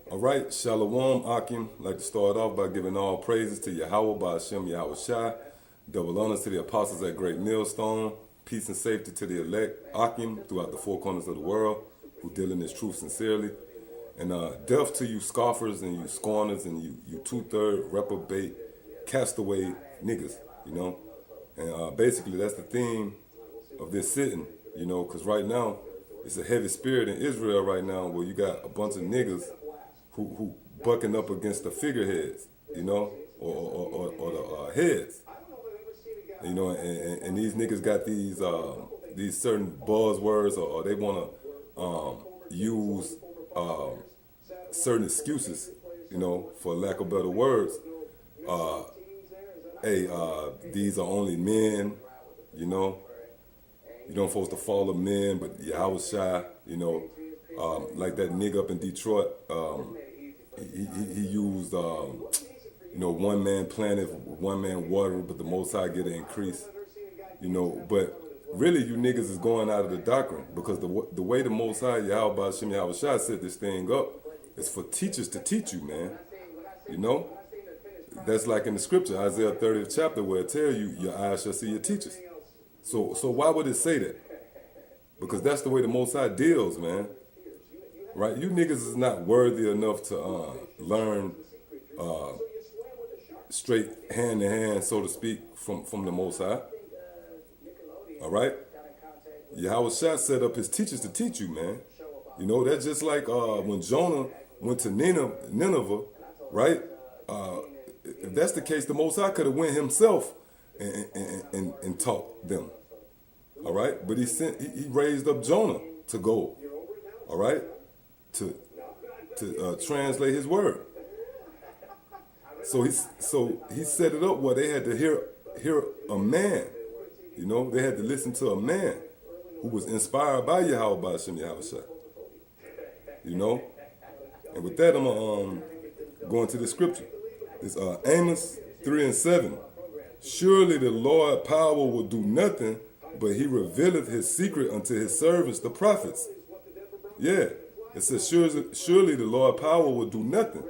All right, Shalom Akim. Like to start off by giving all praises to Yahweh by Hashem Yahweh Shai. Double honors to the apostles at Great Millstone. Peace and safety to the elect Akim throughout the four corners of the world who deal in this truth sincerely. And death to you scoffers and you scorners and you two-third reprobate castaway niggas, you know. And basically that's the theme of this sitting, you know, because right now it's a heavy spirit in Israel right now where you got a bunch of niggas who bucking up against the figureheads, you know, or the heads, you know, and these niggas got these certain buzzwords or they want to use certain excuses, you know, for lack of better words. These are only men, you know. You don't supposed to follow men, but Yahweh Shai, you know, like that nigga up in Detroit. He used, you know, one man planted, one man watered, but the Most High get an increase, you know. But really, you niggas is going out of the doctrine because the way the Most High, Yahweh Hashem Yahweh Shai set this thing up is for teachers to teach you, man. You know, that's like in the scripture, Isaiah 30th chapter, where it tells you, your eyes shall see your teachers. So why would it say that? Because that's the way the Most High deals, man. Right? You niggas is not worthy enough to learn straight hand to hand, so to speak, from the Most High. All right? Yahweh Shai set up his teachers to teach you, man. You know, that's just like when Jonah went to Nineveh, right? If that's the case, the Most High could have went himself and taught them. All right? But he raised up Jonah to go. All right? To translate his word. So he set it up where they had to hear a man. You know, they had to listen to a man who was inspired by Yahweh by Hashem Yahweh Shai. You know? And with that, I'm going to go into the scripture. It's Amos 3:7. Surely the Lord power will do nothing, but he revealeth his secret unto his servants, the prophets. Yeah. It says, surely the Lord power will do nothing.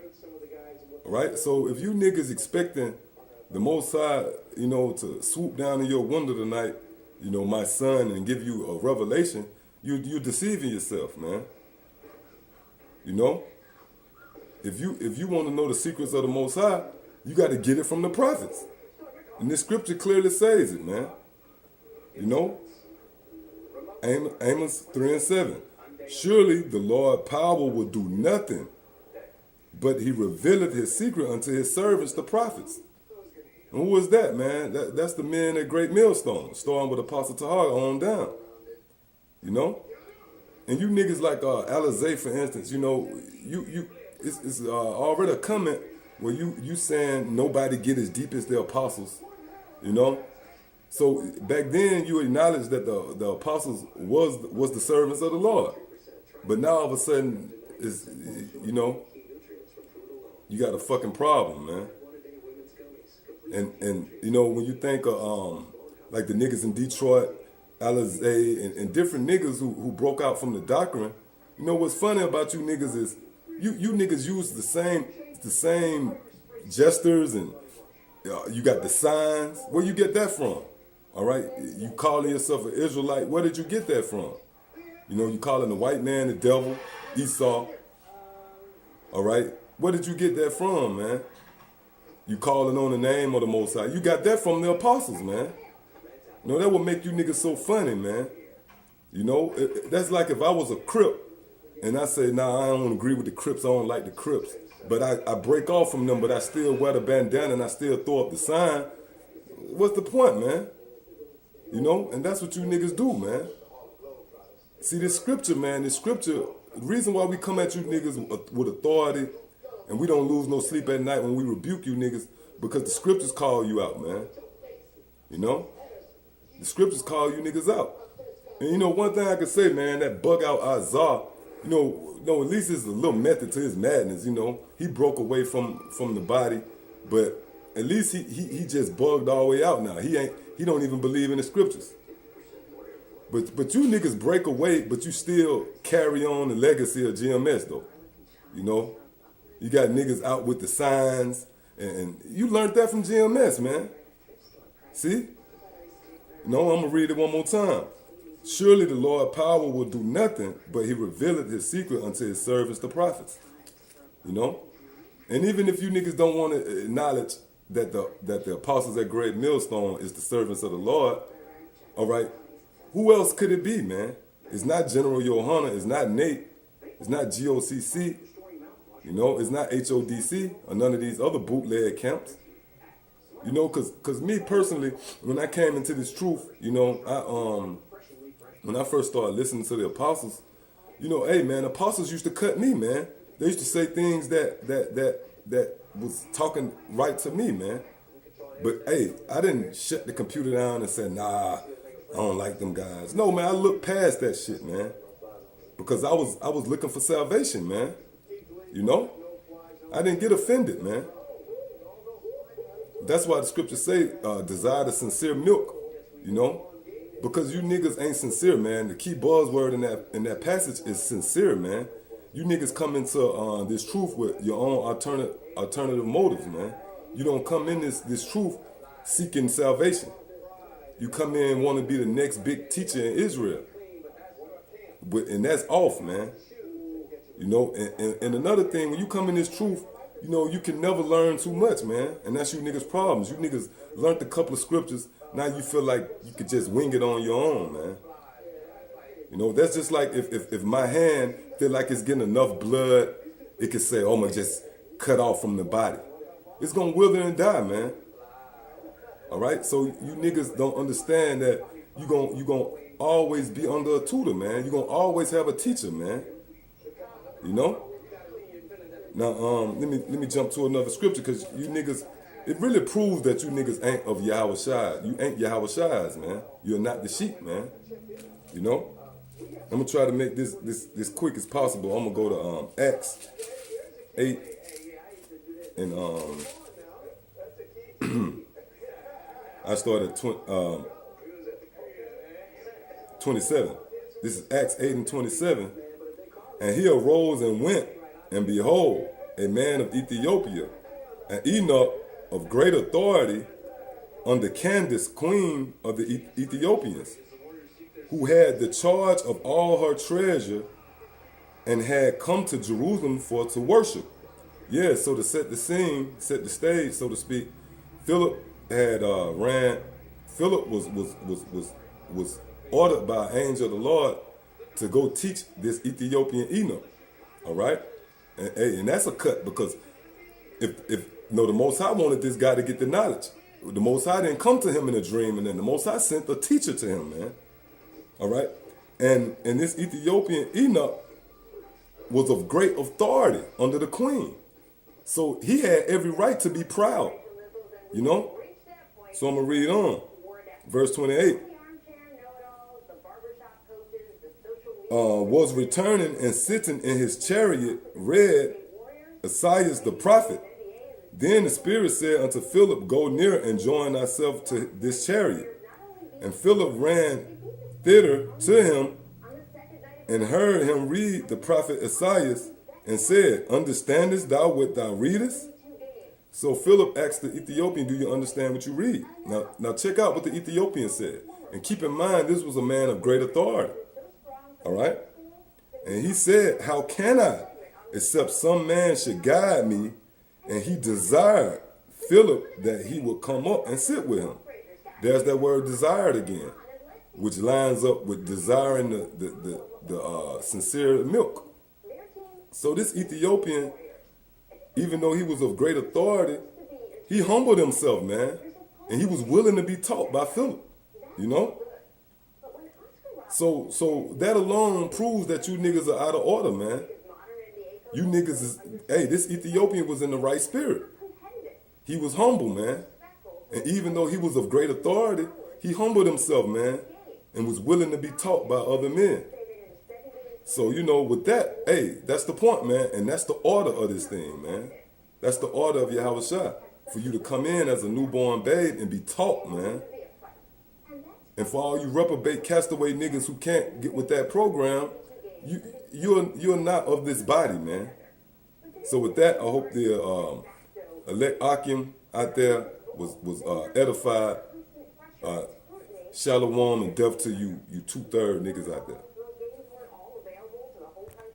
All right? So if you niggas expecting the Most High, you know, to swoop down in your window tonight, you know, my son, and give you a revelation, you're deceiving yourself, man. You know? If you want to know the secrets of the Most High, you got to get it from the prophets. And this scripture clearly says it, man. You know? Amos 3:7. Surely the Lord power will do nothing, but he revealeth his secret unto his servants, the prophets. And who is that, man? That's the men at Great Millstone, starting with Apostle Tahar on down. You know? And you niggas like Alizé, for instance, you know, it's already a comment where you saying nobody get as deep as the apostles, you know? So back then you acknowledged that the apostles was the servants of the Lord. But now all of a sudden, it's, you know, you got a fucking problem, man. And you know, when you think of like the niggas in Detroit, Alizé, and different niggas who broke out from the doctrine, you know what's funny about you niggas is you niggas use the same gestures and you got the signs. Where you get that from? All right, you calling yourself an Israelite. Where did you get that from? You know, you calling the white man the devil, Esau. All right, where did you get that from, man? You calling on the name of the Most High. You got that from the apostles, man. You know, that would make you niggas so funny, man. You know, that's like if I was a Crip and I say, nah, I don't agree with the Crips, I don't like the Crips. But I break off from them, but I still wear the bandana and I still throw up the sign. What's the point, man? You know, and that's what you niggas do, man. See, this scripture, man, the reason why we come at you niggas with authority and we don't lose no sleep at night when we rebuke you niggas, because the scriptures call you out, man. You know? The scriptures call you niggas out. And you know, one thing I can say, man, that bug out Azar, you know, at least there's a little method to his madness, you know. He broke away from the body, but at least he just bugged all the way out now. He don't even believe in the scriptures. But you niggas break away, but you still carry on the legacy of GMS though. You know? You got niggas out with the signs, and you learned that from GMS, man. See? No, I'm gonna read it one more time. Surely the Lord power will do nothing, but he revealed his secret unto his servants, the prophets. You know? And even if you niggas don't want to acknowledge that the apostles at Great Millstone is the servants of the Lord, all right, who else could it be, man? It's not General Yohana, it's not Nate, it's not GOCC, you know, it's not HODC or none of these other bootleg camps. You know, cause me personally, when I came into this truth, you know, when I first started listening to the apostles, you know, hey man, apostles used to cut me, man. They used to say things that was talking right to me, man. But hey, I didn't shut the computer down and say, nah, I don't like them guys. No, man, I looked past that shit, man. Because I was looking for salvation, man. You know? I didn't get offended, man. That's why the scriptures say, desire the sincere milk, you know? Because you niggas ain't sincere, man. The key buzzword in that passage is sincere, man. You niggas come into this truth with your own alternative motives, man. You don't come in this truth seeking salvation. You come in want to be the next big teacher in Israel. And that's off, man. You know, and another thing, when you come in this truth, you know, you can never learn too much, man. And that's you niggas' problems. You niggas learned a couple of scriptures. Now you feel like you could just wing it on your own, man. You know, that's just like if my hand feel like it's getting enough blood, it could say, oh, I'm going to just cut off from the body. It's going to wither and die, man. All right? So you niggas don't understand that you gonna always be under a tutor, man. You're going to always have a teacher, man. You know? Now, let me jump to another scripture, because you niggas, it really proves that you niggas ain't of Yahweh Shai. You ain't Yahweh Shai's, man. You're not the sheep, man. You know? I'm going to try to make this quick as possible. I'm going to go to Acts 8 and I started at 27. This is Acts 8 and 27. And he arose and went, and behold, a man of Ethiopia, an eunuch of great authority under Candace, queen of the Ethiopians, who had the charge of all her treasure and had come to Jerusalem for to worship. Yeah, so to set the scene, set the stage, so to speak, Philip had Philip was ordered by an angel of the Lord to go teach this Ethiopian eunuch. All right? And that's a cut, because if the Most High wanted this guy to get the knowledge. The Most High didn't come to him in a dream, and then the Most High sent a teacher to him, man. All right? And this Ethiopian eunuch was of great authority under the queen. So he had every right to be proud, you know? So I'm going to read on. Verse 28. Was returning and sitting in his chariot, read Esaias the prophet. Then the Spirit said unto Philip, go near and join thyself to this chariot. And Philip ran thither to him and heard him read the prophet Esaias and said, understandest thou what thou readest? So Philip asked the Ethiopian, do you understand what you read? Now check out what the Ethiopian said. And keep in mind, this was a man of great authority. All right? And he said, how can I, except some man should guide me? And he desired Philip that he would come up and sit with him. There's that word desired again, which lines up with desiring the sincere milk. So this Ethiopian, even though he was of great authority, he humbled himself, man. And he was willing to be taught by Philip, you know? So that alone proves that you niggas are out of order, man. You niggas is, hey, this Ethiopian was in the right spirit. He was humble, man. And even though he was of great authority, he humbled himself, man, and was willing to be taught by other men. So, you know, with that, hey, that's the point, man. And that's the order of this thing, man. That's the order of Yahweh Shai. For you to come in as a newborn babe and be taught, man. And for all you reprobate castaway niggas who can't get with that program, you're not of this body, man. So with that, I hope the elect Akim out there was edified. Shalom and death to you 2/3 niggas out there.